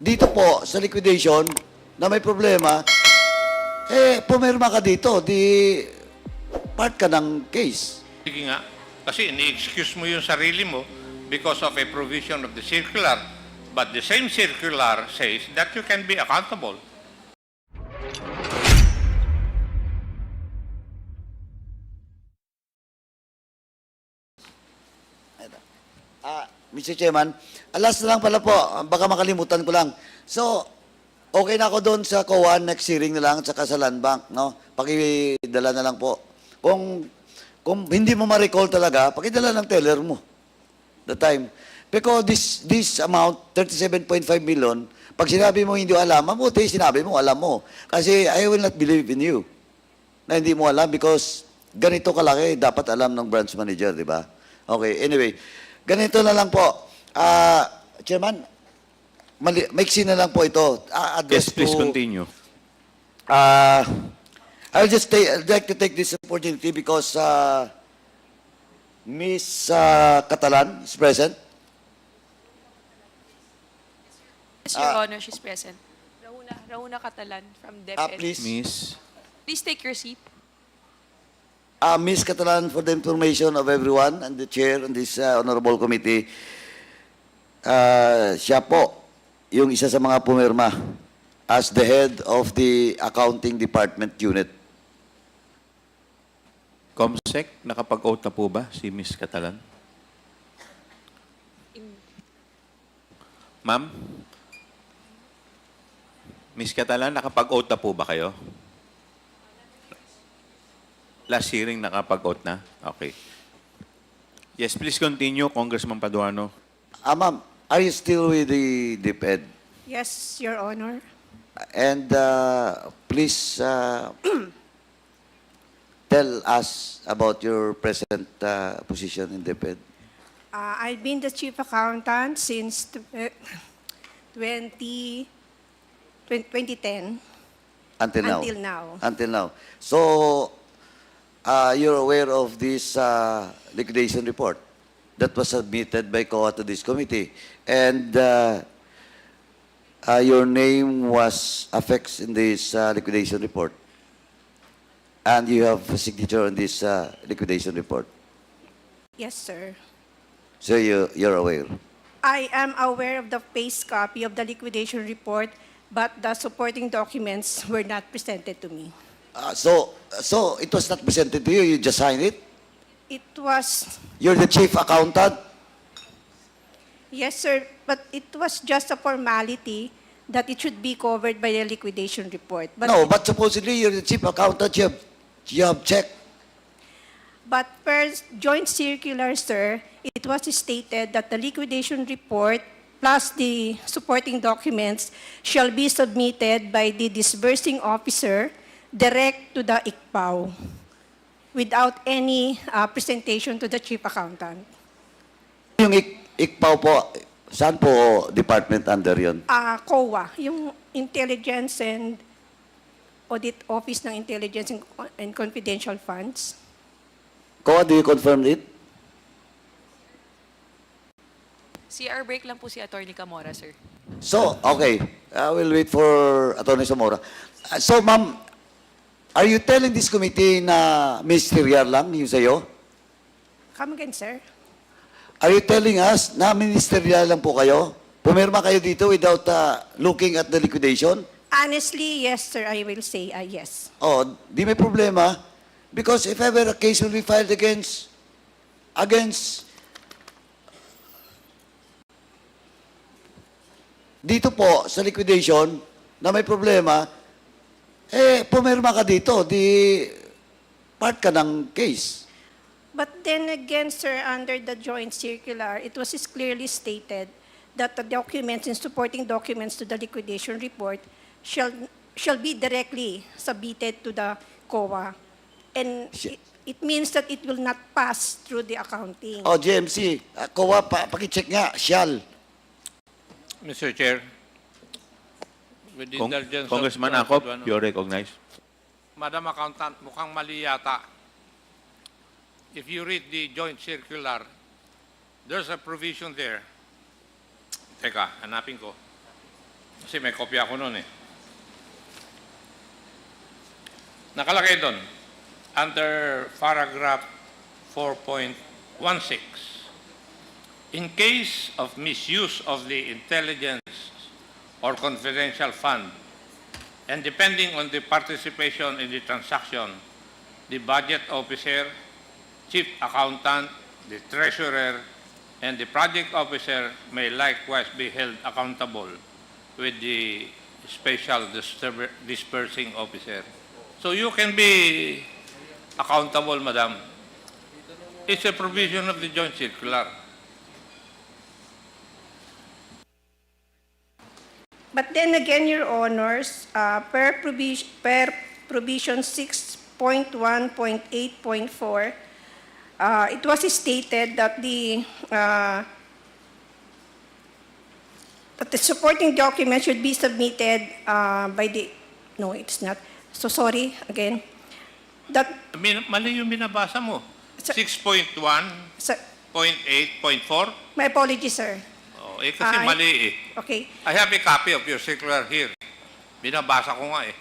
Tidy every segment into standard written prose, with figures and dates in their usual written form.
Dito po, sa liquidation, na may problema, pumirma ka dito, di part ka ng case. Sige nga, kasi ni-excuse mo yung sarili mo because of a provision of the circular. But the same circular says that you can be accountable. Mr. Chairman, alas na lang pala po, baka makalimutan ko lang. So, okay na ako doon sa COA, next hearing na lang, at saka sa land bank, no? Pakidala na lang po. Kung hindi mo ma-recall talaga, pakidala ng teller mo. The time. Because this amount, 37.5 million, pag sinabi mo hindi alam, mabuti sinabi mo, alam mo. Kasi I will not believe in you na hindi mo alam because ganito kalaki, dapat alam ng branch manager, di ba? Okay, anyway. Ganito na lang po. Chairman, maiksi na lang po ito. Yes, please continue. I'd like to take this opportunity because Miss Catalan is present. Yes, Your Honor, she's present. Rauna Catalan from DepEd. Please. Miss, Please take your seat. Miss Catalan, for the information of everyone and the chair on this honorable committee, siya po yung isa sa mga pumirma as the head of the accounting department unit. Comsec, nakapag-oath na po ba si Miss Catalan? Ma'am? Miss Catalan, nakapag-oath na po ba kayo? Last hearing, nakapag-oath na? Okay. Yes, please continue, Congressman Paduano. Ma'am, are you still with the DepEd? Yes, Your Honor. And please tell us about your present position in DepEd. I've been the chief accountant since 2010 Until now? until now. Until now. So, you're aware of this liquidation report that was submitted by COA to this committee. And your name was affixed in this liquidation report. And you have a signature on this liquidation report. Yes, sir. So you're aware. I am aware of the face copy of the liquidation report, but the supporting documents were not presented to me. So it was not presented to you, you just signed it? It was, You're the chief accountant? yes, sir, but it was just a formality that it should be covered by the liquidation report. No, but supposedly you're the chief accountant, you have checked. But per joint circular, sir, it was stated that the liquidation report plus the supporting documents shall be submitted by the disbursing officer direct to the ICPAO without any presentation to the chief accountant. Yung ICPAO po, saan po department under yun? COA, yung Intelligence and Audit Office ng Intelligence and Confidential Funds. COA, do you confirm it? CR break lang po si Attorney Camora, sir. So, okay. I will wait for Atty. Zamora. So, ma'am, are you telling this committee na ministerial lang yung sa'yo? Come again, sir. Are you telling us na ministerial lang po kayo? Pumirma kayo dito without looking at the liquidation? Honestly, yes, sir, I will say yes. Oh, di may problema. Because if ever a case will be filed against dito po sa liquidation na may problema, pumirma ka dito, di part ka ng case. But then again, sir, under the joint circular, it was clearly stated that the documents and supporting documents to the liquidation report shall be directly submitted to the COA. And it means that it will not pass through the accounting. Oh, GMC, COA, pakicheck nga, shall. Mr. Chair, with the indulgence of Congressman John Acop, Paduano. you're recognized. Madam Accountant, mukhang mali yata. If you read the joint circular, there's a provision there. Teka, hanapin ko. Kasi may kopya ako noon eh. Nakalagay doon, under paragraph 4.16, in case of misuse of the intelligence or confidential fund, and depending on the participation in the transaction, the budget officer, chief accountant, the treasurer, and the project officer may likewise be held accountable with the special dispersing officer. So you can be accountable, madam. It's a provision of the joint circular. But then again, Your Honors, per provision 6.1.8.4, it was stated that the supporting document should be submitted by the, no, it's not. So sorry, again. That, Mali yung binabasa mo. Sir- 6.1.8.4? my apologies, sir. Oh, kasi Ah, mali eh. Okay. I have a copy of your circular here. Binabasa ko nga eh.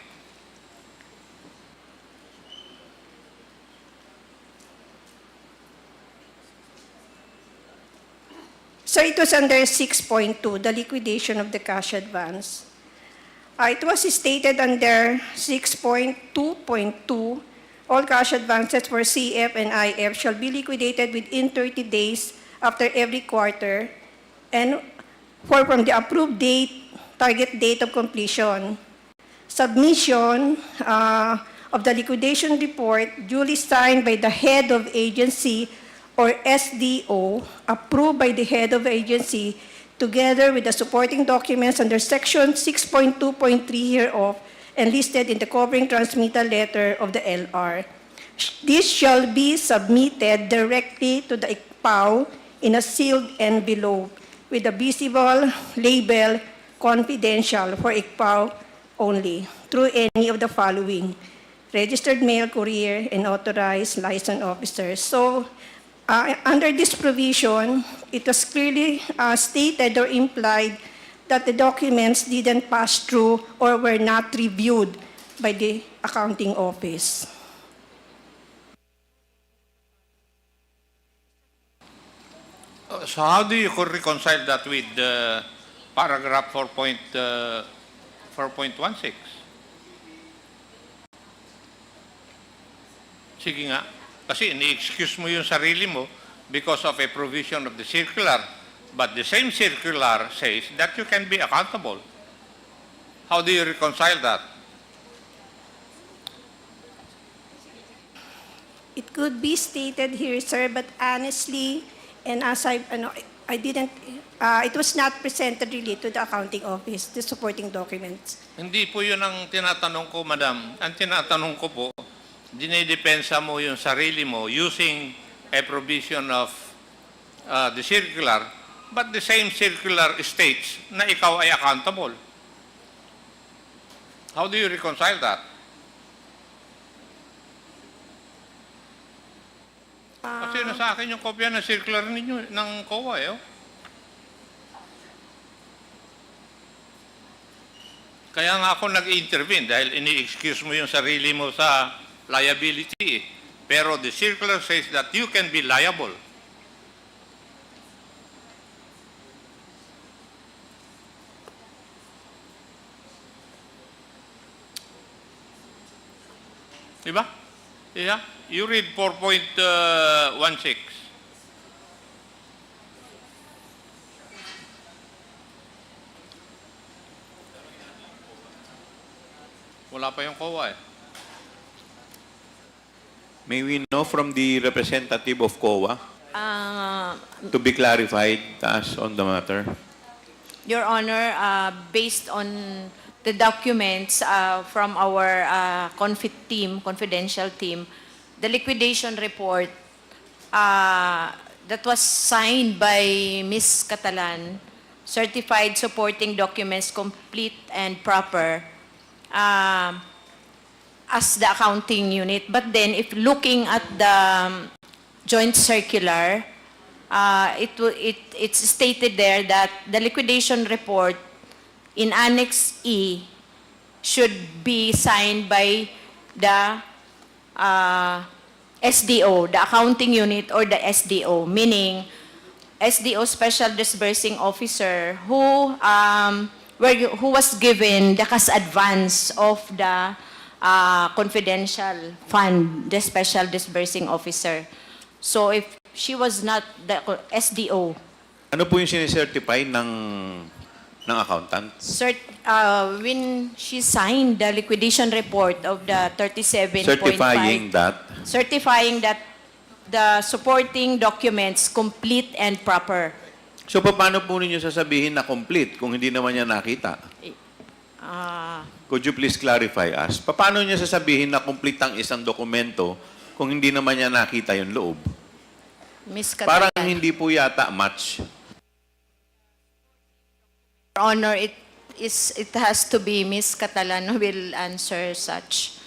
So it was under 6.2, the liquidation of the cash advance. It was stated under 6.2.2, all cash advances for CF and IF shall be liquidated within 30 days after every quarter and from the approved date, target date of completion. Submission of the liquidation report duly signed by the head of agency or SDO, approved by the head of agency, together with the supporting documents under section 6.2.3 hereof and listed in the covering transmittal letter of the LR. This shall be submitted directly to the ICPAO in a sealed envelope with a visible label confidential for ICPAO only through any of the following: registered mail courier and authorized license officers. So, under this provision, it was clearly stated or implied that the documents didn't pass through or were not reviewed by the accounting office. So how do you reconcile that with paragraph 4.16? Sige nga. Kasi ini-excuse mo yung sarili mo because of a provision of the circular. But the same circular says that you can be accountable. How do you reconcile that? It could be stated here, sir, but honestly, and as I didn't, it was not presented really to the accounting office, the supporting documents. Hindi po yun ang tinatanong ko, madam. Ang tinatanong ko po, dinidepensa mo yung sarili mo using a provision of the circular, but the same circular states na ikaw ay accountable. How do you reconcile that? Kasi nasa akin yung kopya ng circular ninyo, ng COA eh. Oh. Kaya nga ako nag-intervene dahil ini-excuse mo yung sarili mo sa liability eh. Pero the circular says that you can be liable. Diba? Yeah. You read 4.16. Wala pa yung COA eh. May we know from the representative of COA Uh, to be clarified to us on the matter? Your Honor, based on the documents from our confidential team, the liquidation report that was signed by Ms. Catalan, certified supporting documents complete and proper, as the accounting unit. But then, if looking at the joint circular, it's stated there that the liquidation report in Annex E should be signed by the SDO, the accounting unit or the SDO, meaning SDO Special Disbursing Officer who was given the cash advance of the confidential fund, the Special Disbursing Officer. So if she was not the SDO, Ano po yung sinicertify ng accountant? when she signed the liquidation report of the 37.5, Certifying that. the supporting documents complete and proper. So, paano po ninyo sasabihin na complete kung hindi naman niya nakita? Could you please clarify us? Paano niya sasabihin na complete ang isang dokumento kung hindi naman niya nakita yung loob? Ms. Parang Catalan, hindi po yata match. Your Honor, it has to be Ms. Catalan who will answer such.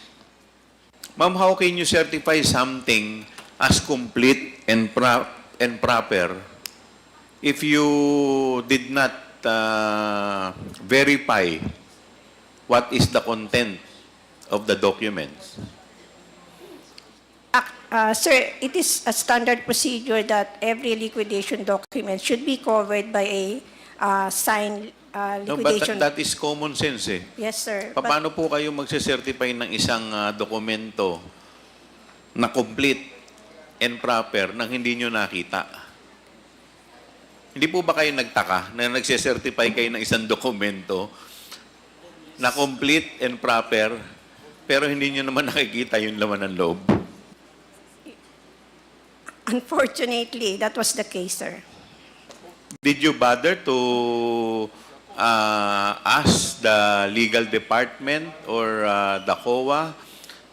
Ma'am, how can you certify something as complete and proper if you did not verify what is the content of the documents? Sir, it is a standard procedure that every liquidation document should be covered by a signed No, but liquidation. that is common sense eh. Yes, sir. But Paano po kayo magse-certify ng isang dokumento na complete and proper nang hindi nyo nakita? Hindi po ba kayo nagtaka na nagse-certify kayo ng isang dokumento na complete and proper pero hindi nyo naman nakikita yung laman ng loob? unfortunately, that was the case, sir. Did you bother to ask the legal department or the COA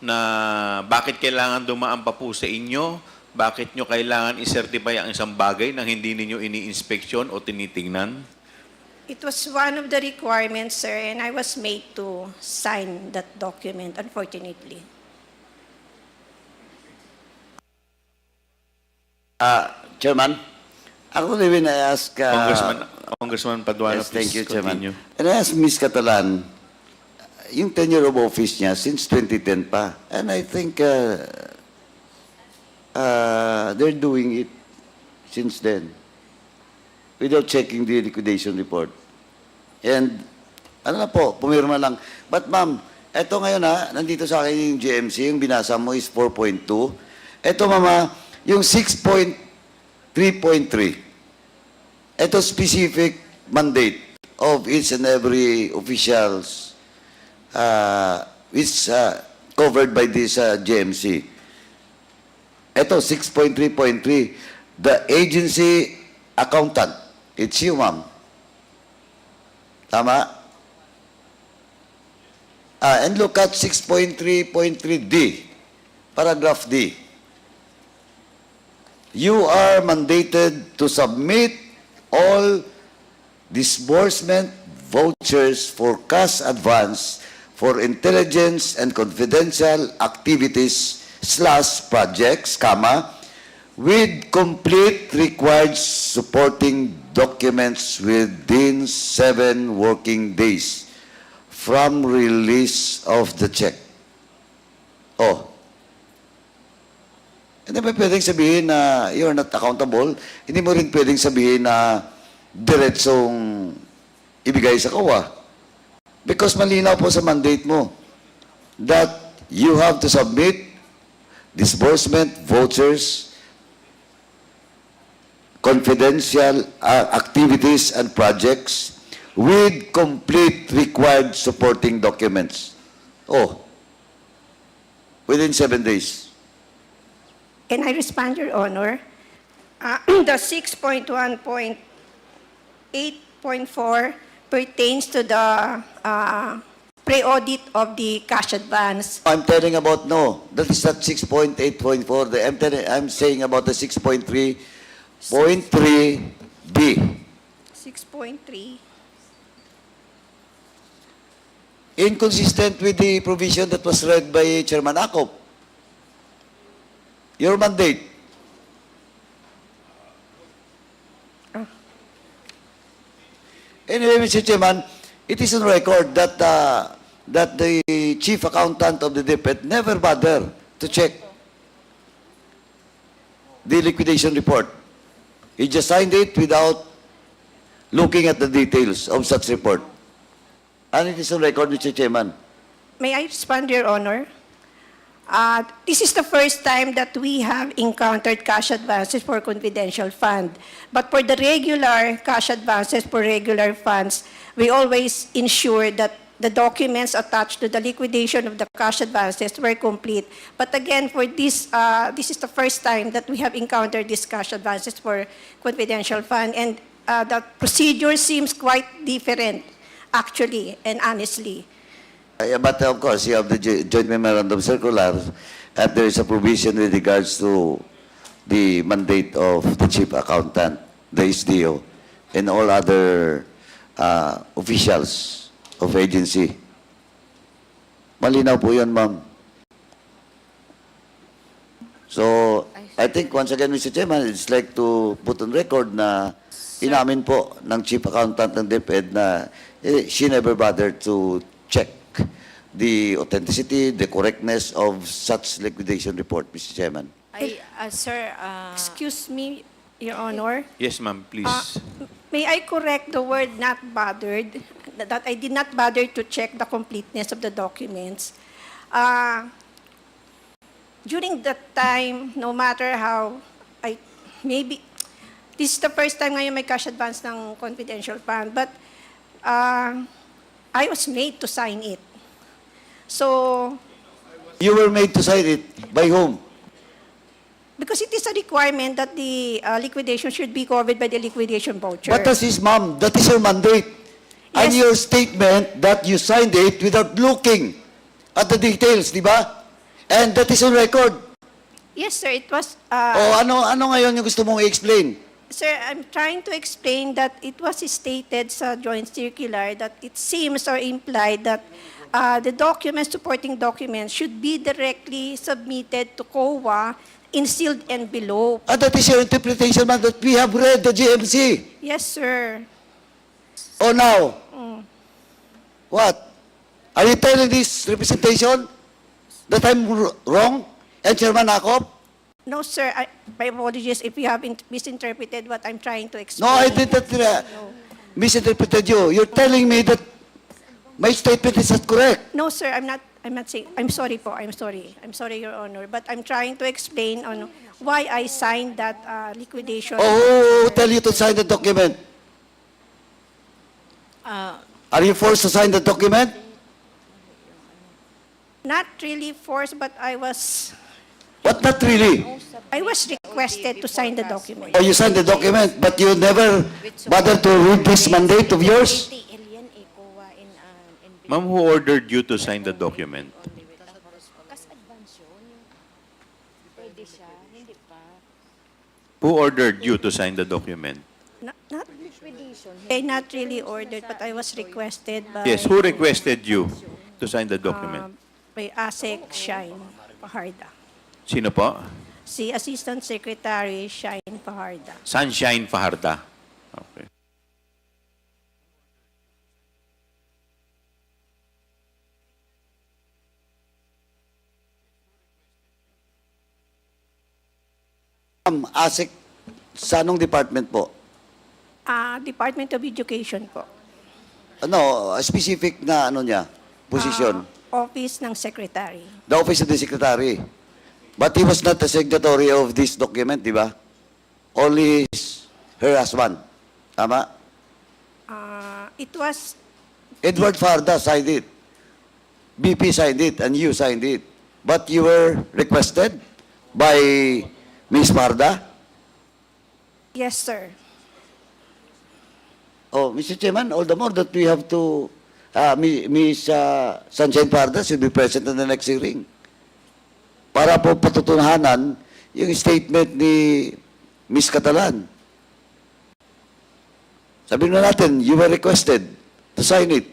na bakit kailangan dumaan pa po sa inyo? Bakit nyo kailangan i-certify ang isang bagay na hindi ninyo ini-inspeksyon o tinitingnan? It was one of the requirements, sir, and I was made to sign that document, unfortunately. Chairman, ako rin I ask... Congressman Paduano, yes, thank you, please Chairman. continue. And I asked Ms. Catalan, yung tenure of office niya since 2010 pa. And I think they're doing it since then without checking the liquidation report. And ano na po, pumirma lang. But ma'am, eto ngayon nandito sa akin yung GMC, yung binasa mo is 4.2. Eto mama, yung 6.3.3. Ito specific mandate of each and every officials which covered by this GMC. Ito, 6.3.3, the agency accountant. It's you, ma'am. Tama? And look at 6.3.3D, paragraph D. You are mandated to submit all disbursement vouchers for cash advance for intelligence and confidential activities / projects, with complete required supporting documents within 7 working days from release of the check. Oh. Hindi mo pwedeng sabihin na you're not accountable. Hindi mo rin pwedeng sabihin na diretsong ibigay sa COA. Because malinaw po sa mandate mo that you have to submit disbursement vouchers, confidential activities and projects with complete required supporting documents. Oh, within 7 days. And I respond, Your Honor. The 6.1.8.4 pertains to the pre-audit of the cash advance. I'm telling about, no, that is not 6.8.4. I'm saying about the 6.3.3B. 6.3. Inconsistent with the provision that was read by Chairman Akop. Your mandate. Anyway, Mr. Chairman, it is on record that that the chief accountant of the DepEd never bothered to check the liquidation report. He just signed it without looking at the details of such report. And it is on record, Mr. Chairman. May I respond, Your Honor? This is the first time that we have encountered cash advances for confidential fund. But for the regular cash advances for regular funds, we always ensure that the documents attached to the liquidation of the cash advances were complete. But again, for this, this is the first time that we have encountered these cash advances for confidential fund. And the procedure seems quite different, actually, and honestly. But of course, you have the joint memorandum circular, and there is a provision with regards to the mandate of the chief accountant, the SDO, and all other officials of agency. Malinaw po yun, ma'am. So, I think once again, Mr. Chairman, it's like to put on record na inamin po ng chief accountant ng DepEd na she never bothered to check the authenticity, the correctness of such liquidation report, Mr. Chairman. Sir, Excuse me, Your Honor. Yes, ma'am, please. May I correct the word "not bothered"? That I did not bother to check the completeness of the documents. During that time, no matter how, maybe, this is the first time ngayon may cash advance ng confidential fund, but I was made to sign it. So, You were made to sign it. By whom? because it is a requirement that the liquidation should be covered by the liquidation voucher. What does this, ma'am? That is your mandate. And Yes. your statement that you signed it without looking at the details, di ba? And that is on record. Yes, sir, it was... O ano ngayon yung gusto mong i-explain? Sir, I'm trying to explain that it was stated sa joint circular that it seems or implied that the documents, supporting documents, should be directly submitted to COA in sealed envelope. And that is your interpretation, ma'am, that we have read the GMC. Yes, sir. O now? What? Are you telling this representation that I'm wrong? And Chairman Akop? No, sir, my apologies if you have misinterpreted what I'm trying to No, explain. I did not misinterpreted you. You're telling me that my statement is not correct. No, sir, I'm not saying, I'm sorry po, I'm sorry, Your Honor, but I'm trying to explain on why I signed that liquidation. Oh, who tell you to sign the document? Are you forced to sign the document? Not really forced, but I was But not really. requested to sign the document. Oh, you signed the document, but you never bothered to read this mandate of yours? Ma'am, who ordered you to sign the document? Who ordered you to sign the document? Not really ordered, but I was requested by... Yes, who requested you to sign the document? By ASEC Shine Paharda. Sino po? Si Assistant Secretary Shine Paharda. Sunshine Fajarda. Okay. ASIC, sa anong department po? Department of Education po. Ano, a specific na ano niya, position? Office ng Secretary. The office of the secretary. But he was not the signatory of this document, di ba? Only her husband. Tama? It was... Edward Farda signed it. BP signed it, and you signed it. But you were requested by Ms. Farda? Yes, sir. Oh, Mr. Chairman, all the more that we have to, Ms. Sunshine Farda should be present in the next hearing. Para po patutunahanan yung statement ni Ms. Catalan. Sabihin na natin, you were requested to sign it.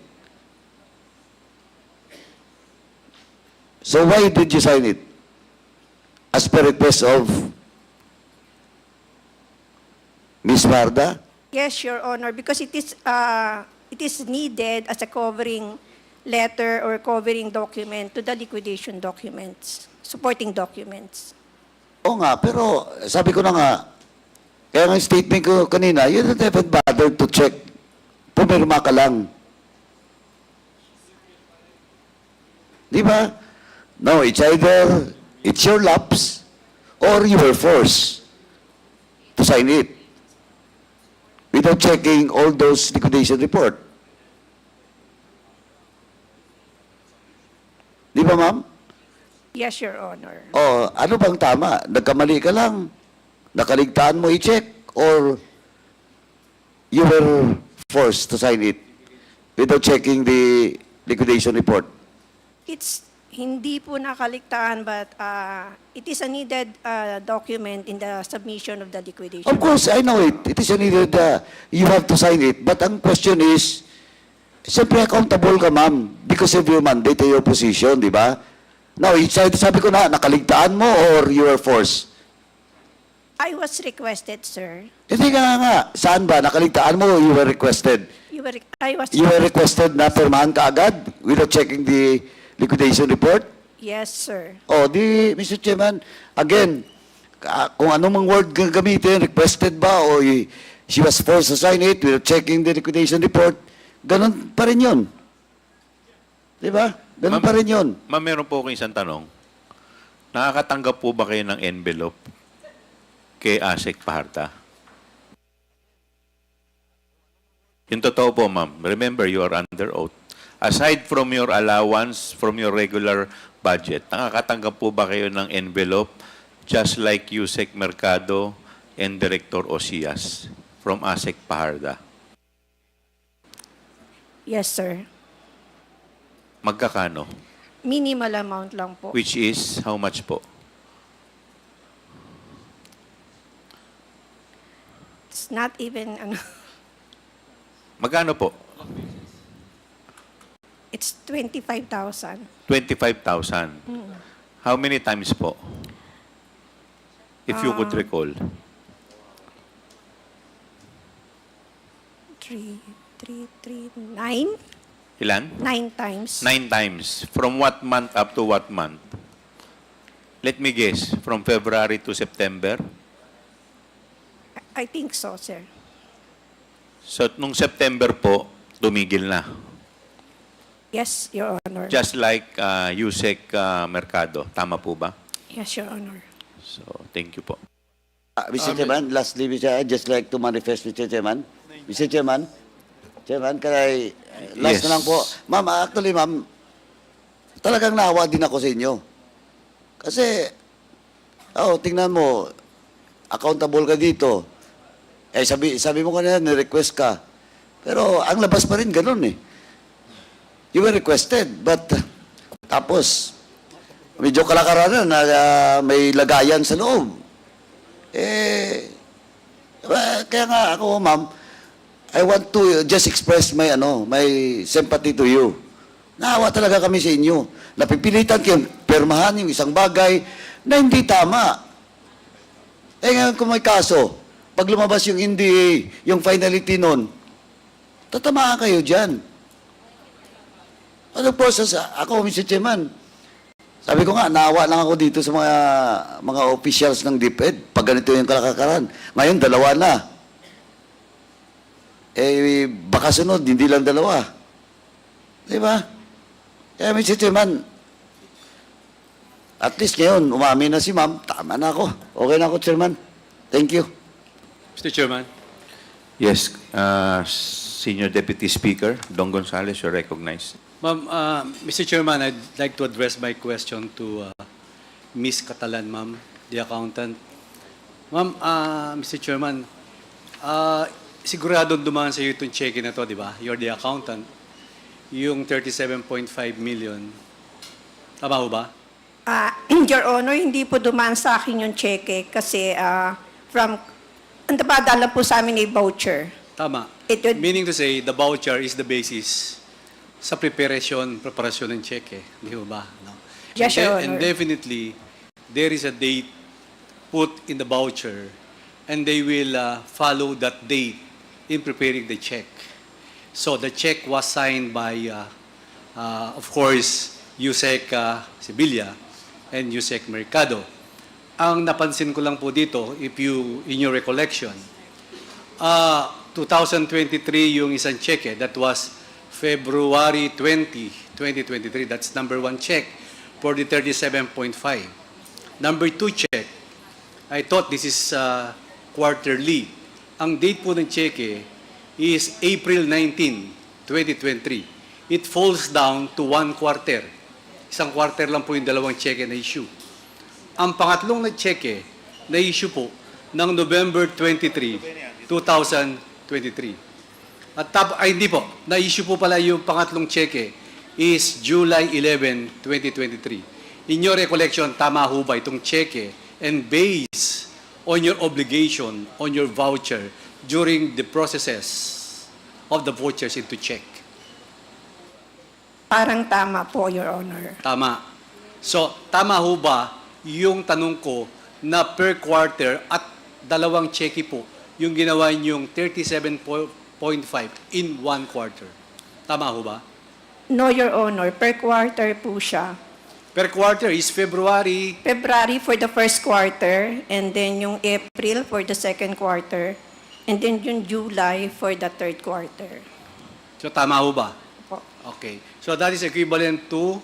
So why did you sign it? As per request of Ms. Farda? Yes, Your Honor, because it is it is needed as a covering letter or covering document to the liquidation documents, supporting documents. Oo nga, pero sabi ko na nga, kaya nga yung statement ko kanina, you don't even bother to check. Pumirma ka lang. Di ba? No, it's either it's your lapse or you were forced to sign it without checking all those liquidation report. Di ba, ma'am? Yes, Your Honor. O, ano bang tama? Nagkamali ka lang? Nakaligtaan mo i-check? Or you were forced to sign it without checking the liquidation report? It's hindi po nakaligtaan, but it is a needed document in the submission of the liquidation. Of course, I know it. It is needed, you have to sign it. But ang question is, siyempre accountable ka, ma'am, because of your mandate and your position, di ba? Now, sabi ko na, nakaligtaan mo or you were forced? I was requested, sir. Hindi nga. Saan ba? Nakaligtaan mo or you were requested? You were requested na pirmahan ka agad without checking the liquidation report? Yes, sir. O, di, Mr. Chairman, again, kung anong word gamitin, requested ba o she was forced to sign it without checking the liquidation report, ganun pa rin yun. Di ba? Ganun pa rin yun. Ma'am, meron po akong isang tanong. Nakakatanggap po ba kayo ng envelope kay ASEC Paharta? Yung totoo po, ma'am. Remember, you are under oath. Aside from your allowance, from your regular budget, nakakatanggap po ba kayo ng envelope just like Yusek Mercado and Director Osias from ASEC Paharda? Yes, sir. Magkakano? Minimal amount lang po. Which is, how much po? It's not even, Magkano po? it's 25,000. 25,000. How many times po? If you could recall. 9? Ilan? 9 times. 9 times. From what month up to what month? Let me guess. From February to September? I think so, sir. So, nung September po, tumigil na. Yes, Your Honor. Just like Yusek Mercado. Tama po ba? Yes, Your Honor. So, thank you po. Mr. Chairman, lastly, I'd just like to manifest, Mr. Chairman. Mr. Chairman, can I, last Yes. na lang po. Ma'am, actually, ma'am, talagang naawa din ako sa inyo. Kasi, tingnan mo, accountable ka dito. Sabi mo kanina, ni-request ka. Pero ang labas pa rin ganun eh. You were requested, but tapos, medyo kalakaran na may lagayan sa loob. Kaya nga ako, ma'am, I want to just express my sympathy to you. Naawa talaga kami sa inyo. Napipilitan kayong permahan yung isang bagay na hindi tama. Ngayon kung may kaso, pag lumabas yung NDA, yung finality nun, tatamaan kayo dyan. Ano process? Ako, Mr. Chairman, sabi ko nga, naawa lang ako dito sa mga officials ng DepEd pag ganito yung kalakaran. Ngayon, 2 na. Baka sunod, hindi lang 2. Di ba? Kaya, Mr. Chairman, at least ngayon, umamin na si ma'am, tama na ako. Okay na ako, Chairman. Thank you. Mr. Chairman. Yes, Senior Deputy Speaker, Don Gonzales, you're recognized. Ma'am, Mr. Chairman, I'd like to address my question to Ms. Catalan, ma'am, the accountant. Ma'am, Mr. Chairman, siguradong dumaan sa iyo itong cheque na to, di ba? You're the accountant. Yung 37.5 million. Tama ho ba? Your Honor, hindi po dumaan sa akin yung cheque kasi ang napadala po sa amin ay voucher. Tama. Meaning to say, the voucher is the basis sa preparasyon ng cheque. Di ho ba? No? Yes, Your And Honor. definitely, there is a date put in the voucher and they will follow that date in preparing the check. So the check was signed by, of course, Yusek Sibilia and Yusek Mercado. Ang napansin ko lang po dito, in your recollection, 2023 yung isang check, that was February 20, 2023. That's number 1 check for the 37.5. Number 2 check, I thought this is quarterly. Ang date po ng check is April 19, 2023. It falls down to 1 quarter. Isang quarter lang po yung dalawang check na issue. Ang pangatlong na check na issue po ng November 23, 2023. At hindi po, na-issue po pala yung pangatlong cheque is July 11, 2023. In your recollection, tama ho ba itong cheque and based on your obligation, on your voucher during the processes of the vouchers into check? Parang tama po, Your Honor. Tama. So, tama ho ba yung tanong ko na per quarter at dalawang cheque po yung ginawa niyong 37.5 in 1 quarter? Tama ho ba? No, Your Honor. Per quarter po siya. Per quarter is February. February for the first quarter, and then yung April for the second quarter, and then yung July for the third quarter. So tama ho ba? Po. Okay. So that is equivalent to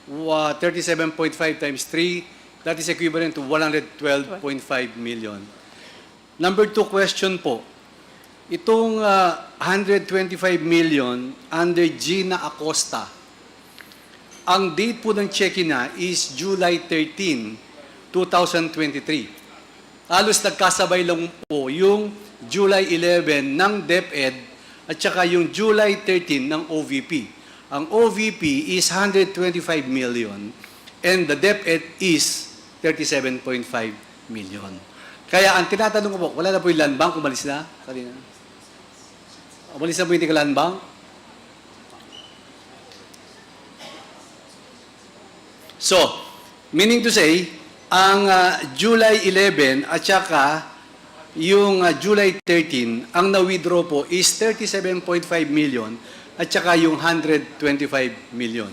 37.5 times 3. That is equivalent to 112.5 million. Number 2 question po. Itong 125 million under Gina Acosta, ang date po ng check na is July 13, 2023. Halos nagkasabay lang po yung July 11 ng DepEd at saka yung July 13 ng OVP. Ang OVP is 125 million and the DepEd is 37.5 million. Kaya ang tinatanong ko po, wala na po yung land bank, umalis na? Kanina. Umalis na po yung land bank? So, meaning to say, ang July 11 at saka yung July 13, ang na-withdraw po is 37.5 million at saka yung 125 million.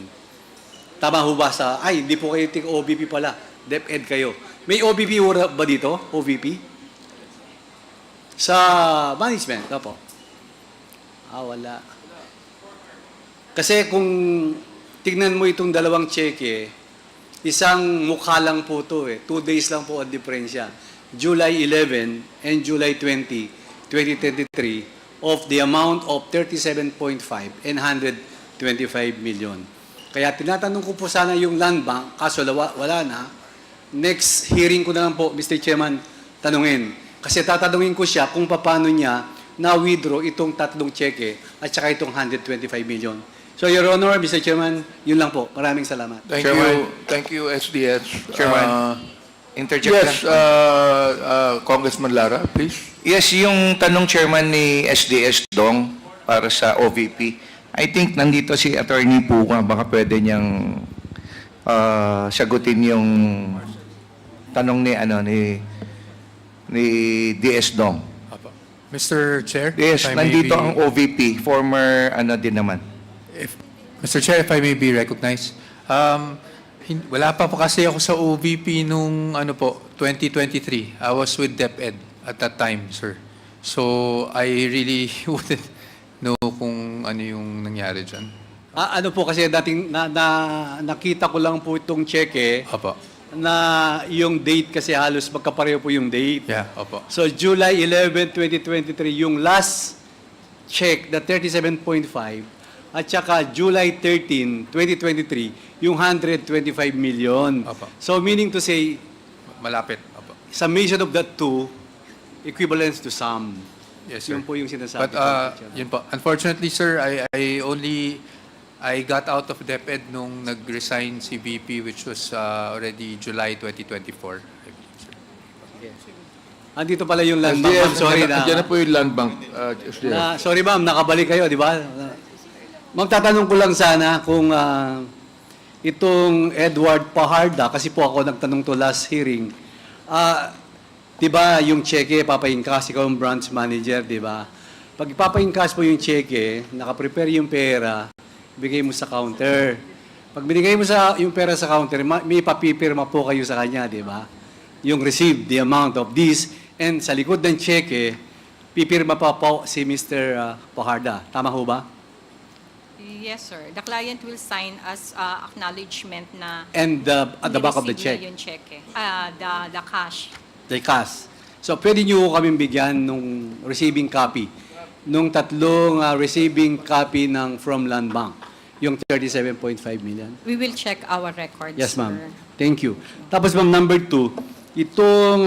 Tama ho ba sa, hindi po kayo OVP pala, DepEd kayo. May OVP ba dito? OVP? Sa management, po. Wala. Kasi kung tignan mo itong dalawang cheque, isang mukha lang po ito 2 days lang po ang diferensya. July 11 and July 20, 2023 of the amount of 37.5 and 125 million. Kaya tinatanong ko po sana yung land bank, kaso wala na. Next hearing ko na lang po, Mr. Chairman, tanungin. Kasi tatanungin ko siya kung paano niya na-withdraw itong 3 cheque at saka itong 125 million. So, Your Honor, Mr. Chairman, yun lang po. Maraming salamat. Thank you, SDS. Chairman, interject Yes, lang. Congressman Lara, please. Yes, yung tanong chairman ni SDS Dong para sa OVP, I think nandito si Attorney Puga, baka pwede niyang sagutin yung tanong ni DS Dong. Mr. Chair, Yes, if I may nandito be- ang OVP, former din naman. Mr. Chair, if I may be recognized. Wala pa po kasi ako sa OVP nung 2023. I was with DepEd at that time, sir. So, I really wouldn't know kung ano yung nangyari dyan. Ano po kasi dating nakita ko lang po itong cheque Opo. na yung date kasi halos magkapareho po yung date. Yeah, opo. So, July 11, 2023, yung last check, the 37.5, at saka July 13, 2023, yung 125 million. Opo. So, meaning to say, Malapit. Opo. summation of that two equivalents to sum. Yes, sir. Yun po yung sinasabi But, ko, Mr. Chairman. yun po. Unfortunately, sir, I got out of DepEd nung nag-resign si VP, which was already July 2024. I believe, sir. Andito pala yung land bank. Ma'am, sorry na. Andiyan na po yung land bank, SDS. Sorry ma'am, nakabalik kayo, di ba? Magtatanong ko lang sana kung itong Edward Paharda, kasi po ako nagtanong to last hearing, di ba yung cheque, papayingkas, ikaw yung branch manager, di ba? Pag ipapa-encash mo yung cheque, nakaprepare yung pera, bigay mo sa counter. Pag binigay mo yung pera sa counter, may papipirma po kayo sa kanya, di ba? Yung receive, the amount of this, and sa likod ng cheque, pipirma pa po si Mr. Paharda. Tama ho ba? Yes, sir. The client will sign as acknowledgement na And at the back of the nireceive niya check, yung cheque. The cash. the cash. So, pwede nyo kaming bigyan nung receiving copy, nung tatlong receiving copy from Land Bank, yung 37.5 million. We will check our records, Yes, ma'am. sir. Thank you. Tapos, ma'am, number 2, itong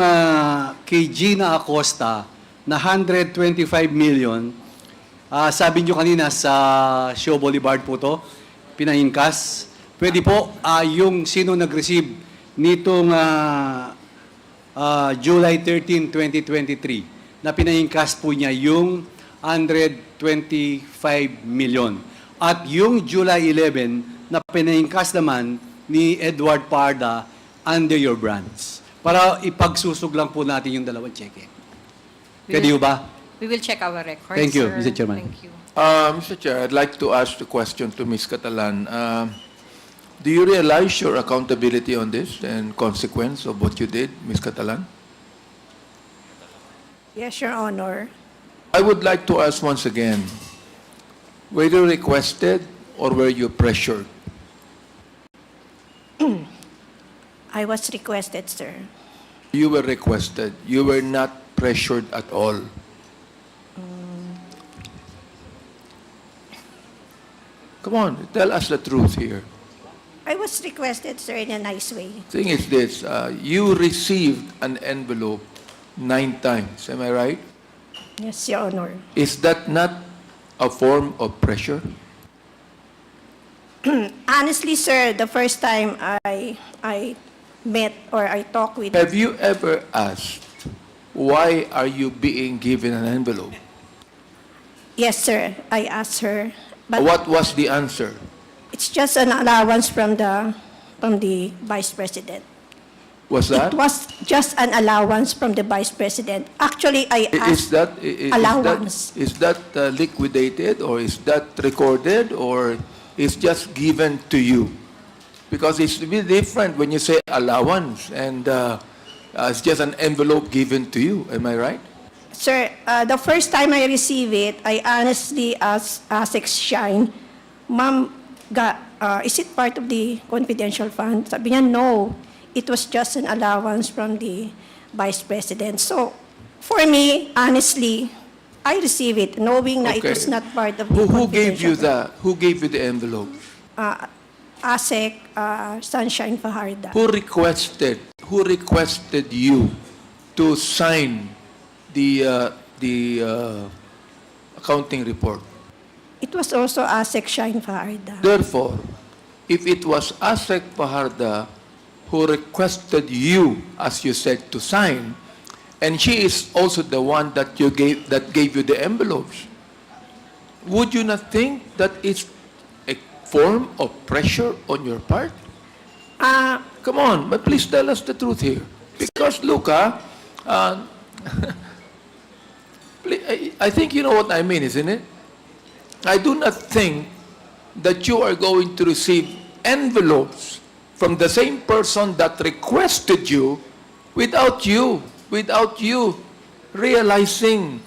kay Gina Acosta na 125 million, sabi nyo kanina sa Show Boulevard po to, pinahinkas. Pwede po, yung sino nag-receive nitong July 13, 2023, na pinahinkas po niya yung 125 million. At yung July 11, na pinahinkas naman ni Edward Parda under your branch. Para ipagsusog lang po natin yung dalawang cheque. Pwede ho ba? We will check our records, Thank you, sir. Mr. Chairman. Thank you. Mr. Chair, I'd like to ask the question to Ms. Catalan. Do you realize your accountability on this and consequence of what you did, Ms. Catalan? Yes, Your Honor. I would like to ask once again, were you requested or were you pressured? I was requested, sir. You were requested. You were not pressured at all. Come on, tell us the truth here. I was requested, sir, in a nice way. Thing is this, you received an envelope 9 times, am I right? Yes, Your Honor. Is that not a form of pressure? Honestly, sir, the first time I met or I talked with... Have you ever asked, why are you being given an envelope? Yes, sir, I asked her. But What was the answer? it's just an allowance from the Vice President. Was that? It was just an allowance from the Vice President. Actually, I Is asked that allowance. is that liquidated or is that recorded or is just given to you? Because it's a bit different when you say allowance and it's just an envelope given to you. Am I right? Sir, the first time I received it, I honestly asked Shine, Ma'am, is it part of the confidential fund? Sabi niya, no. It was just an allowance from the Vice President. So, for me, honestly, I received it knowing that it Okay. was not part of the Who gave you confidential the Who gave you the envelope? fund. ASEC, Sunshine Fajarda. Who requested you to sign the accounting report? It was also ASEC Shine Fajarda. Therefore, if it was ASEC Paharda who requested you, as you said, to sign, and she is also the one that gave you the envelopes, would you not think that it's a form of pressure on your part? Come on, but please tell us the truth here. Because look, I think you know what I mean, isn't it? I do not think that you are going to receive envelopes from the same person that requested you without you realizing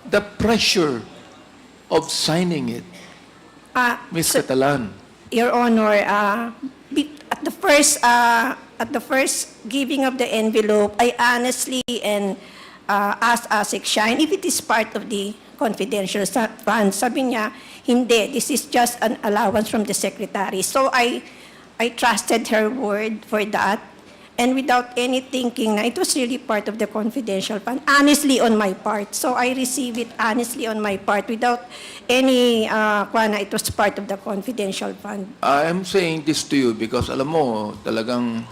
the pressure of signing it. Ms. Catalan. Your Honor, at the first giving of the envelope, I honestly asked ASEC Shine if it is part of the confidential fund. Sabi niya, hindi, this is just an allowance from the secretary. So I trusted her word for that. And without any thinking na it was really part of the confidential fund, honestly on my part. So I received it honestly on my part without any, it was part of the confidential fund. I am saying this to you because alam mo, talagang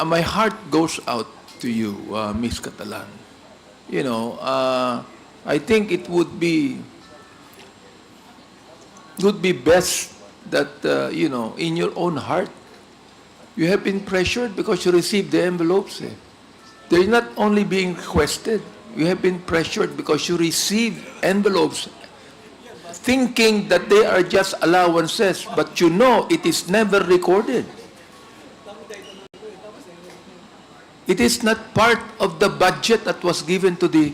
my heart goes out to you, Miss Catalan. You know, I think it would be best that, you know, in your own heart, you have been pressured because you received the envelopes. They're not only being requested. You have been pressured because you receive envelopes thinking that they are just allowances, but you know it is never recorded. It is not part of the budget that was given to the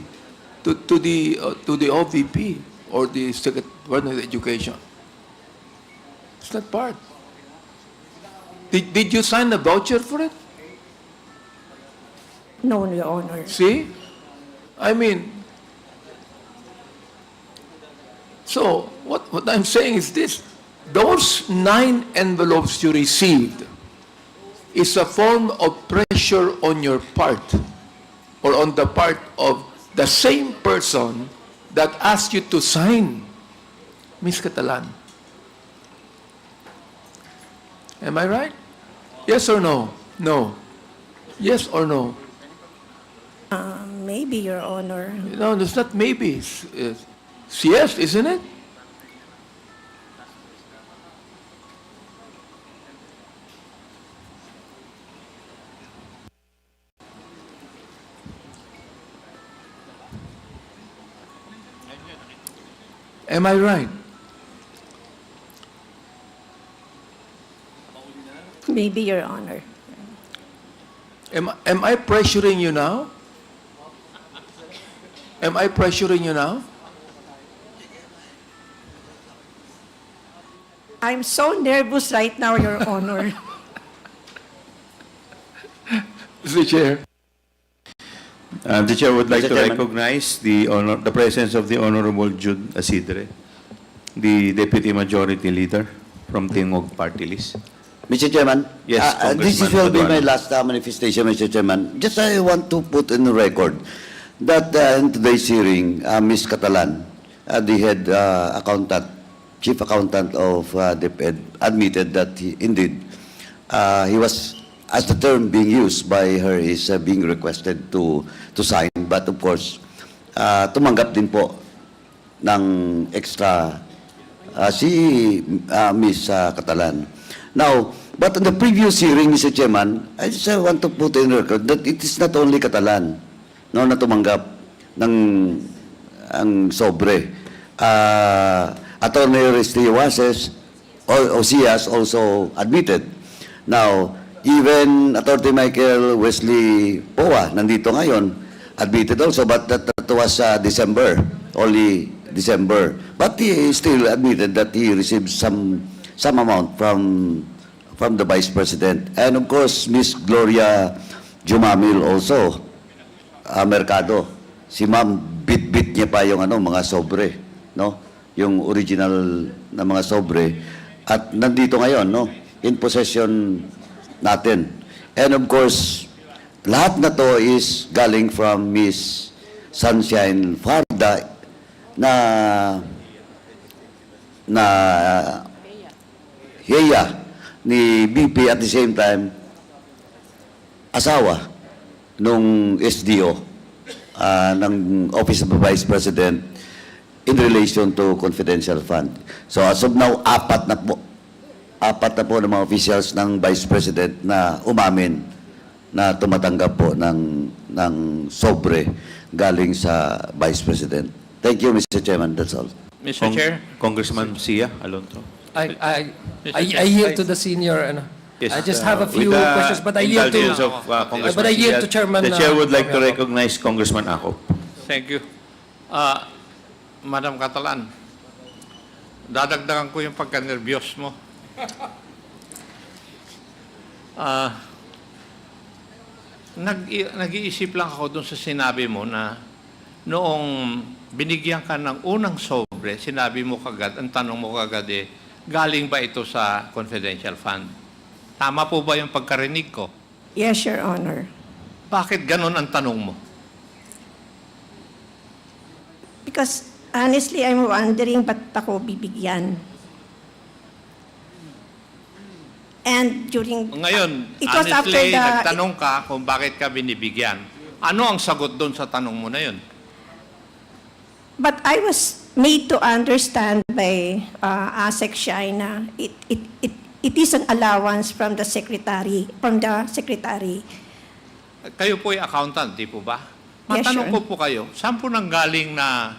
OVP or the Secretary of Education. It's not part. Did you sign a voucher for it? No, Your Honor. See? I mean, so what I'm saying is this. Those 9 envelopes you received is a form of pressure on your part or on the part of the same person that asked you to sign. Ms. Catalan. Am I right? Yes or no? No. Yes or no? Maybe, Your Honor. No, it's not maybe. It's yes, isn't it? Am I right? Maybe, Your Honor. Am I pressuring you now? Am I pressuring you now? I'm so nervous right now, Your Honor. Mr. Chair. The chair would like Mr. to Chairman. recognize the presence of the Honorable Jude Asidre, the Deputy Majority Leader from Tingog Party List. Mr. Chairman, Yes, this Congressman will be my Paduano. last manifestation, Mr. Chairman. Just I want to put in the record that in today's hearing, Ms. Catalan, the head accountant, chief accountant of DepEd, admitted that indeed he was, as the term being used by her is being requested to sign, but of course, tumanggap din po ng extra si Ms. Catalan. Now, but on the previous hearing, Mr. Chairman, I just want to put in record that it is not only Catalan na tumanggap ng ang Sobre. Attorney Oversight Ocias also admitted. Now, even Attorney Michael Wesley Poa, nandito ngayon, admitted also, but that was December, only December. But he still admitted that he received some amount from the Vice President. And of course, Miss Gloria Umamin also, Mercado. Si Ma'am, bit-bit niya pa yung mga sobre, no? Yung original na mga sobre. At nandito ngayon, no? In possession natin. And of course, lahat na to is galing from Miss Sunshine Farda na heya ni BP at the same time asawa nung SDO ng Office of the Vice President in relation to confidential fund. So as of now, apat na po ng mga officials ng Vice President na umamin na tumatanggap po ng sobre galing sa Vice President. Thank you, Mr. Chairman. That's all. Mr. Chair? Congressman Sia Alonso. I yield to the senior. Yes, I just have a few with the questions, but I yield indulgence to. of, Congressman But I yield Sia, to Chairman. The chair would like to Romeo. recognize Congressman Acop. Thank you. Madam Catalan, dadagdagan ko yung pagka-nervyos mo. Nag-iisip lang ako dun sa sinabi mo na noong binigyan ka ng unang sobre, sinabi mo kagad, ang tanong mo kagad galing ba ito sa confidential fund? Tama po ba yung pagkarinig ko? Yes, Your Honor. Bakit ganun ang tanong mo? Because honestly, I'm wondering ba't ako bibigyan. And during... Ngayon, it was after honestly, the... nagtanong ka kung bakit ka binibigyan. Ano ang sagot doon sa tanong mo na yun? But I was made to understand by ASEC China, it is an allowance from the secretary, kayo po ay accountant, di po ba? Yes, Matanong Your ko po kayo, saan po nanggaling na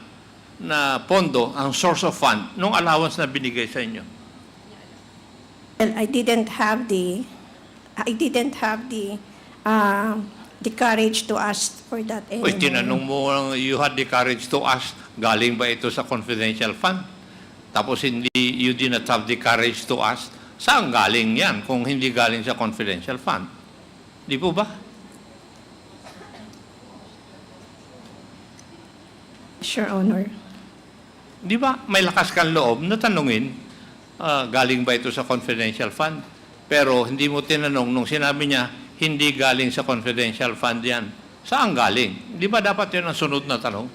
pondo, ang source of fund, nung allowance na binigay sa inyo? Well, I didn't have the courage to ask for that anymore. Uy, tinanong mo, you had the courage to ask, galing ba ito sa confidential fund? Tapos you did not have the courage to ask, saan galing yan kung hindi galing sa confidential fund? Di po ba? Your Honor. Di ba may lakas kang loob na tanungin, galing ba ito sa confidential fund? Pero hindi mo tinanong nung sinabi niya, hindi galing sa confidential fund yan. Saan galing? Di ba dapat yun ang sunod na tanong?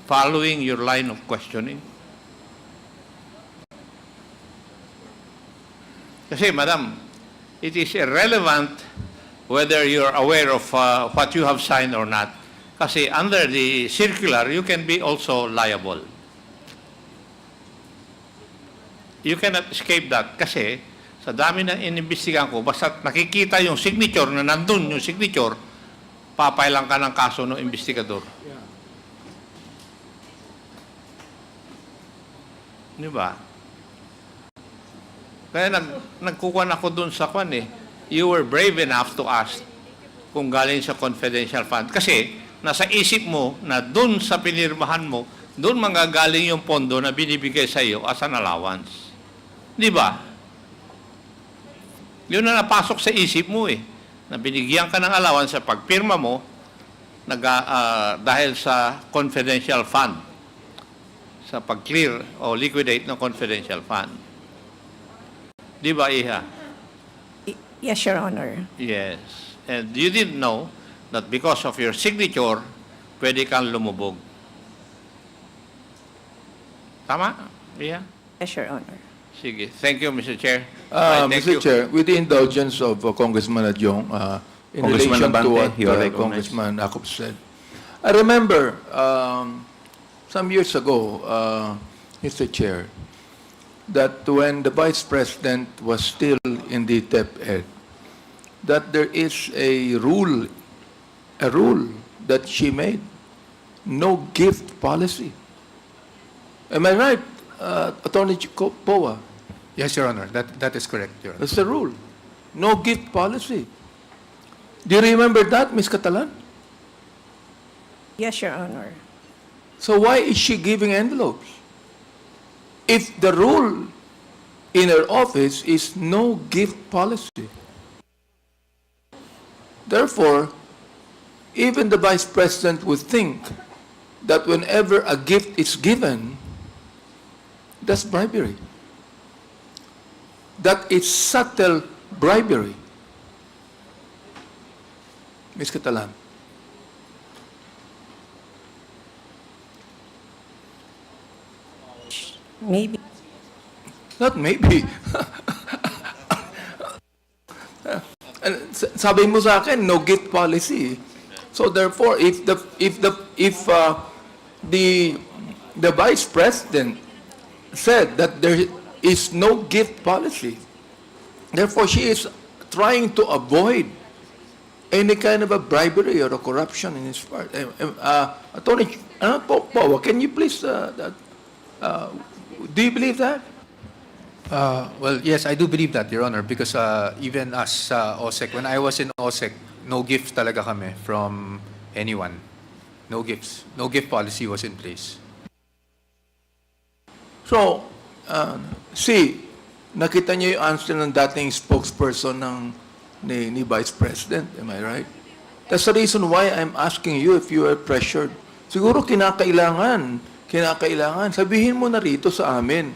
Following your line of questioning. Kasi, madam, it is irrelevant whether you're aware of what you have signed or not. Kasi under the circular, you can be also liable. You cannot escape that. Kasi sa dami ng inimbestigahan ko, basta nakikita yung signature na nandun yung signature, papailan ka ng kaso ng investigador. Di ba? Kaya nagkukuhan ako dun sa kwan eh. You were brave enough to ask kung galing sa confidential fund. Kasi nasa isip mo na dun sa pinirmahan mo, dun manggagaling yung pondo na binibigay sa iyo as an allowance. Di ba? Yun na napasok sa isip mo eh. Na binigyan ka ng allowance sa pagpirma mo dahil sa confidential fund. Sa pag-clear o liquidate ng confidential fund. Di ba, Iha? Yes, Your Honor. Yes. And you didn't know that because of your signature, pwede kang lumubog. Tama? Iha? Yes, Your Honor. Sige. Thank you, Mr. Chair. Thank Mr. you. Chair, with the indulgence of Congressman Adjong, in Congressman relation to Abante, what you are recognized. Congressman Akop said, I remember some years ago, Mr. Chair, that when the Vice President was still in the DepEd, that there is a rule that she made, no gift policy. Am I right, Attorney Poa? Yes, Your Honor. That is correct, Your Honor. That's the rule. No gift policy. Do you remember that, Ms. Catalan? Yes, Your Honor. So why is she giving envelopes? If the rule in her office is no gift policy. Therefore, even the Vice President would think that whenever a gift is given, that's bribery. That is subtle bribery. Ms. Catalan. Maybe. Not maybe. Sabi mo sa akin, no gift policy. So therefore, if the Vice President said that there is no gift policy, therefore she is trying to avoid any kind of a bribery or a corruption in his part. Attorney Powa, can you please, do you believe that? Well, yes, I do believe that, Your Honor, because even as OSEC, when I was in OSEC, no gift talaga kami from anyone. No gifts. No gift policy was in place. So, nakita niyo yung answer ng dating spokesperson ni Vice President, am I right? That's the reason why I'm asking you if you are pressured. Siguro kinakailangan, sabihin mo na rito sa amin,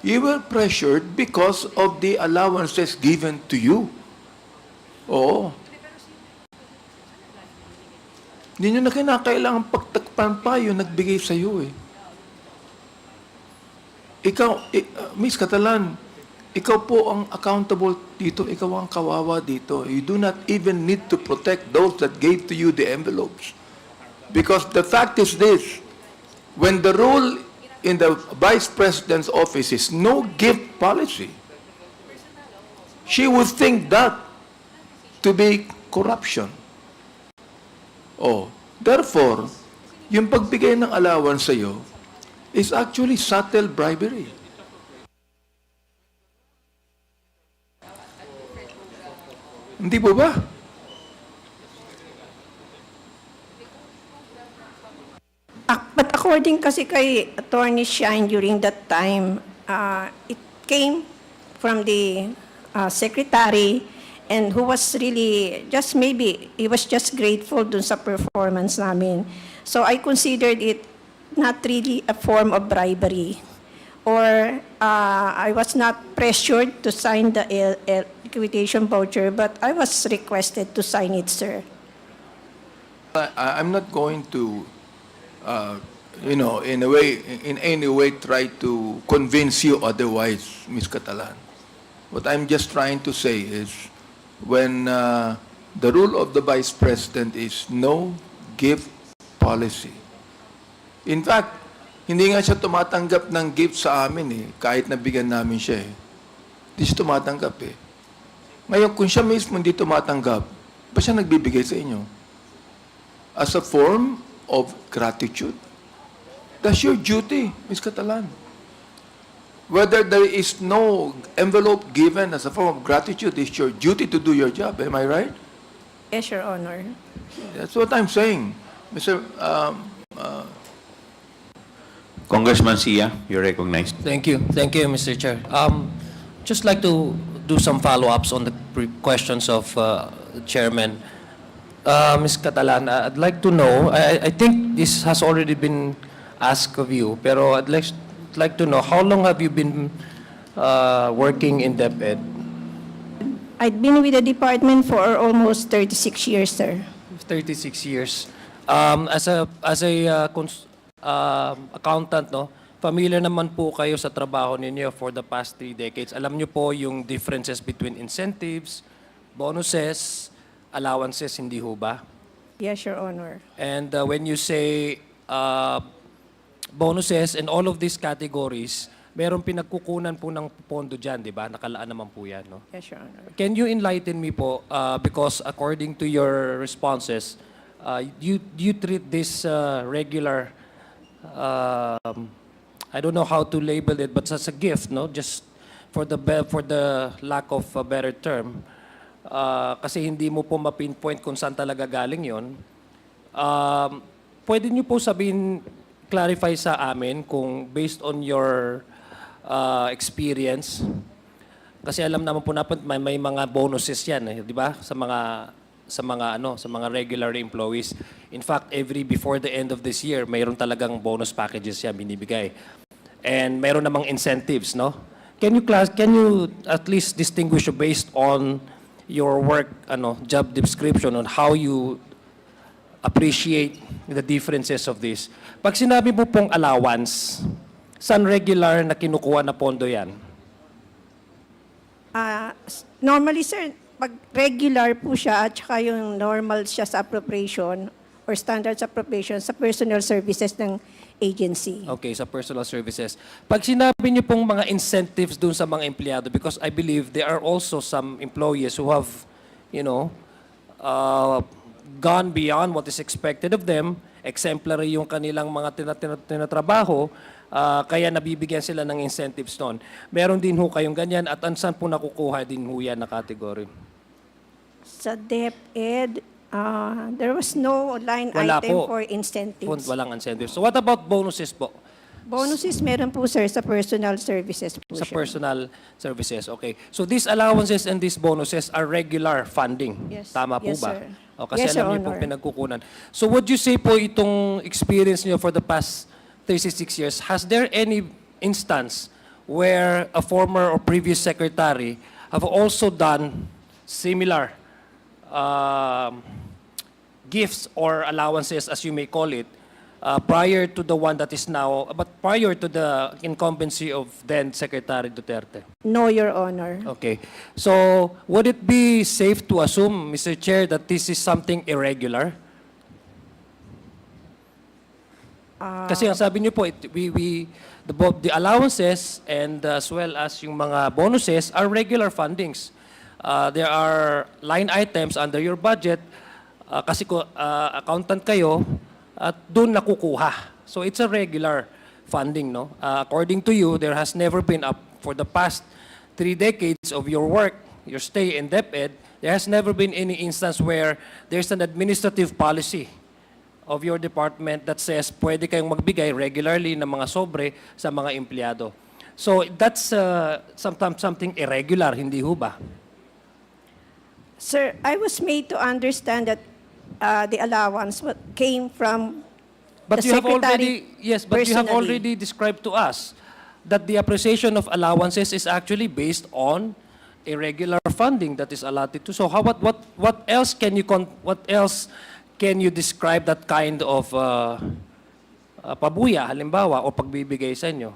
you were pressured because of the allowances given to you. Oo. Hindi nyo na kinakailangan pagtakpan pa yung nagbigay sa iyo eh. Ikaw, Miss Catalan, ikaw po ang accountable dito, ikaw ang kawawa dito. You do not even need to protect those that gave to you the envelopes. Because the fact is this, when the rule in the Vice President's office is no gift policy, she would think that to be corruption. Oh, therefore, yung pagbigay ng allowance sa'yo is actually subtle bribery. Hindi po ba? But according kasi kay Attorney Shine during that time, it came from the secretary and who was really just maybe, he was just grateful dun sa performance namin. So I considered it not really a form of bribery, or I was not pressured to sign the liquidation voucher, but I was requested to sign it, sir. I'm not going to, in any way try to convince you otherwise, Ms. Catalan. What I'm just trying to say is, when the rule of the Vice President is no gift policy. In fact, hindi nga siya tumatanggap ng gift sa amin kahit nabigyan namin siya Hindi siya tumatanggap Ngayon, kung siya mismo hindi tumatanggap, ba siya nagbibigay sa inyo? As a form of gratitude. That's your duty, Ms. Catalan. Whether there is no envelope given as a form of gratitude, it's your duty to do your job. Am I right? Yes, Your Honor. That's what I'm saying. Mr. Congressman Sia, you're recognized. Thank you. Thank you, Mr. Chair. Just like to do some follow-ups on the questions of Chairman. Ms. Catalan, I'd like to know, I think this has already been asked of you, pero I'd like to know, how long have you been working in DepEd? I'd been with the department for almost 36 years, sir. 36 years. As a accountant, no, familiar naman po kayo sa trabaho ninyo for the past 3 decades. Alam niyo po yung differences between incentives, bonuses, allowances, hindi ho ba? Yes, Your Honor. And when you say bonuses and all of these categories, merong pinagkukunan po ng pondo dyan, di ba? Nakalaan naman po yan, no? Yes, Your Honor. Can you enlighten me po, because according to your responses, you treat this regular, I don't know how to label it, but as a gift, no? Just for the lack of a better term, kasi hindi mo po ma-pinpoint kung saan talaga galing yon. Pwede niyo po sabihin, clarify sa amin kung based on your experience, kasi alam naman po natin may mga bonuses yan, di ba? Sa mga regular employees. In fact, before the end of this year, mayroon talagang bonus packages yan binibigay. And mayroon namang incentives, no? Can you at least distinguish based on your work, job description, on how you appreciate the differences of this? Pag sinabi mo pong allowance, saan regular na kinukuha na pondo yan? Normally, sir, pag regular po siya at saka yung normal siya sa appropriation or standards appropriation sa personal services ng agency. Okay, sa personal services. Pag sinabi niyo pong mga incentives dun sa mga empleyado, because I believe there are also some employees who have, gone beyond what is expected of them, exemplary yung kanilang mga tinatrabaho, kaya nabibigyan sila ng incentives noon. Meron din ho kayong ganyan, at saan po nakukuha din ho yan na category? Sa DepEd, there was no line Wala item po. for incentives. Walang incentives. So what about bonuses po? Bonuses meron po, sir, sa personal services po Sa siya. personal services, okay. So these allowances and these bonuses are regular funding. Yes. Tama po Yes, ba? sir. O, kasi Yes, alam Your niyo po Honor. pinagkukunan. So would you say po itong experience niyo for the past 36 years, has there any instance where a former or previous secretary have also done similar gifts or allowances, as you may call it, prior to the one that is now, but prior to the incumbency of then Secretary Duterte? No, Your Honor. Okay. So, would it be safe to assume, Mr. Chair, that this is something irregular? Kasi ang sabi niyo po, the allowances and as well as yung mga bonuses are regular fundings. there are line items under your budget kasi accountant kayo at doon nakukuha. So it's a regular funding, no? According to you, there has never been up for the past 3 decades of your work, your stay in DepEd, there has never been any instance where there's an administrative policy of your department that says pwede kayong magbigay regularly ng mga sobre sa mga empleyado. So that's sometimes something irregular, hindi ho ba? Sir, I was made to understand that the allowance came from But the you have secretary already, yes, but you have personally. already described to us that the appreciation of allowances is actually based on a regular funding that is allotted to. So how what else can you describe that kind of pabuya halimbawa o pagbibigay sa inyo?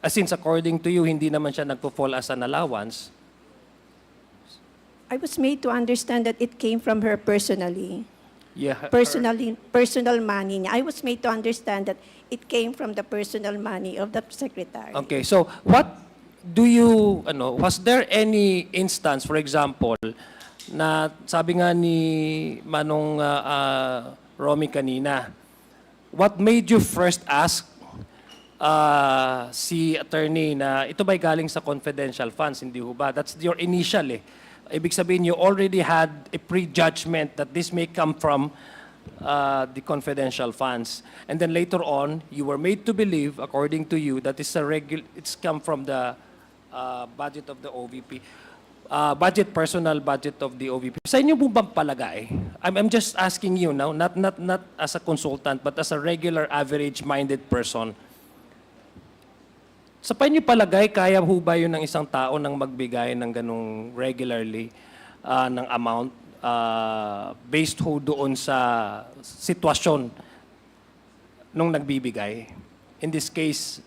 Since according to you hindi naman siya nagpo-fall as an allowance. I was made to understand that it came from her personally. Yeah. Personal money niya. I was made to understand that it came from the personal money of the secretary. Okay, so what do you, was there any instance, for example, na sabi nga ni Manong Romy kanina, what made you first ask si attorney na ito ba'y galing sa confidential funds, hindi ho ba? That's your initial eh. Ibig sabihin, you already had a prejudgment that this may come from the confidential funds. And then later on, you were made to believe, according to you, that it's come from the budget of the OVP. Personal budget of the OVP. Sa inyo po bang palagay? I'm just asking you now, not as a consultant, but as a regular, average-minded person. Sa panyo palagay, kaya ho ba yun ng isang tao nang magbigay ng ganung regularly ng amount based ho doon sa sitwasyon nung nagbibigay? In this case,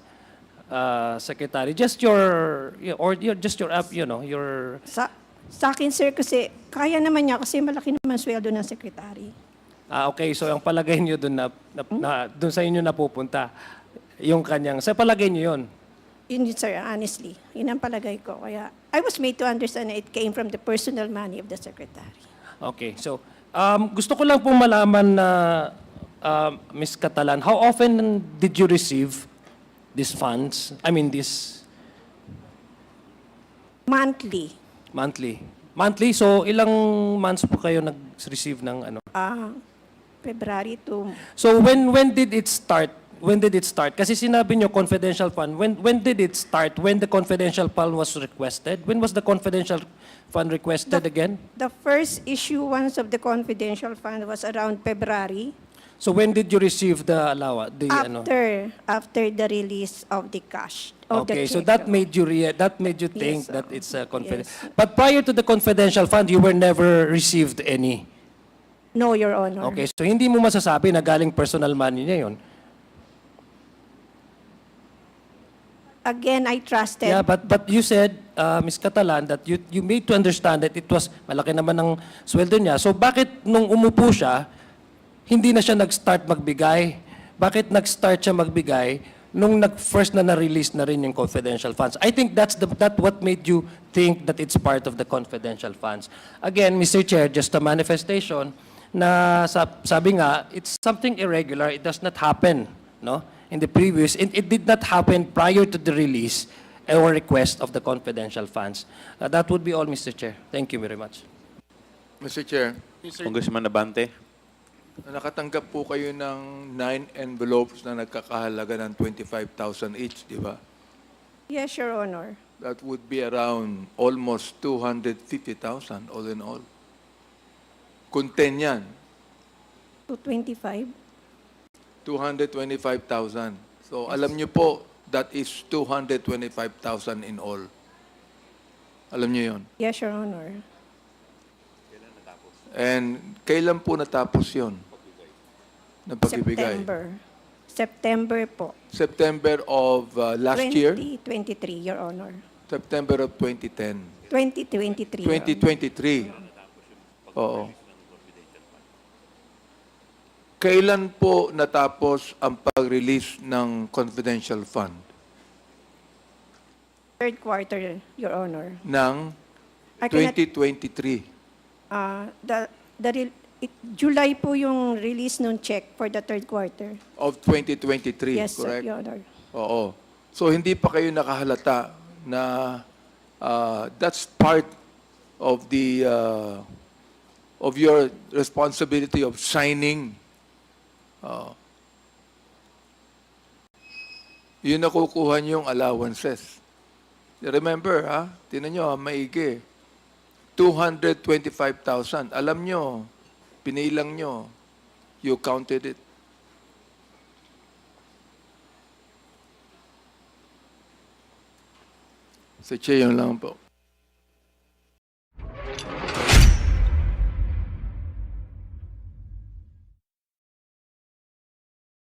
Secretary, just your Sa akin, sir, kasi kaya naman niya kasi malaki naman sweldo ng secretary. okay, so ang palagay niyo doon doon sa inyo napupunta yung kanyang, sa palagay niyo yun? Yun, sir, honestly. Yun ang palagay ko. Kaya, I was made to understand that it came from the personal money of the secretary. Okay, so gusto ko lang pong malaman na Ms. Catalan, how often did you receive these funds? I mean, this Monthly. Monthly, so ilang months po kayo nag-receive ng ano? February to... So when did it start? When did it start? Kasi sinabi nyo confidential fund. When did it start? When the confidential fund was requested? When was the confidential fund requested again? The first issuance of the confidential fund was around February. So when did you receive the allowance? After the release of the cash. Okay, so that made you think Yes, that it's a confidential. yes. But prior to the confidential fund, you were never received any. No, Your Honor. Okay, so hindi mo masasabi na galing personal money niya yun. Again, I trusted. Yeah, but you said, Ms. Catalan, that you made to understand that it was malaki naman ng sweldo niya. So bakit nung umupo siya, hindi na siya nag-start magbigay? Bakit nag-start siya magbigay nung first na na-release na rin yung confidential funds? I think that's what made you think that it's part of the confidential funds. Again, Mr. Chair, just a manifestation na sabi nga, it's something irregular. It does not happen, no? In the previous, it did not happen prior to the release or request of the confidential funds. That would be all, Mr. Chair. Thank you very much. Mr. Chair, Congressman Abante. nakatanggap po kayo ng 9 envelopes na nagkakahalaga ng 25,000 each, di ba? Yes, Your Honor. That would be around almost 250,000 all in all. Kung 10 yan, 225. 225,000. So alam niyo po, that is 225,000 in all. Alam niyo yon. Yes, Your Honor. And kailan po natapos yon? Na pagbibigay? September po. September of last year? 2023, Your Honor. September of 2010. 2023. Your Honor. 2023. Oo. Kailan po natapos ang pag-release ng confidential fund? Third quarter, Your Honor. Ng I cannot, 2023 July po yung release ng check for the third quarter. of 2023, Yes, sir, correct? Your Honor. Oo. So hindi pa kayo nakahalata na that's part of the of your responsibility of signing. Yun nakukuha niyong allowances. Remember, ha? Tinan nyo, maigi. 225,000. Alam nyo, pinilang nyo, you counted it. Sa yun lang po.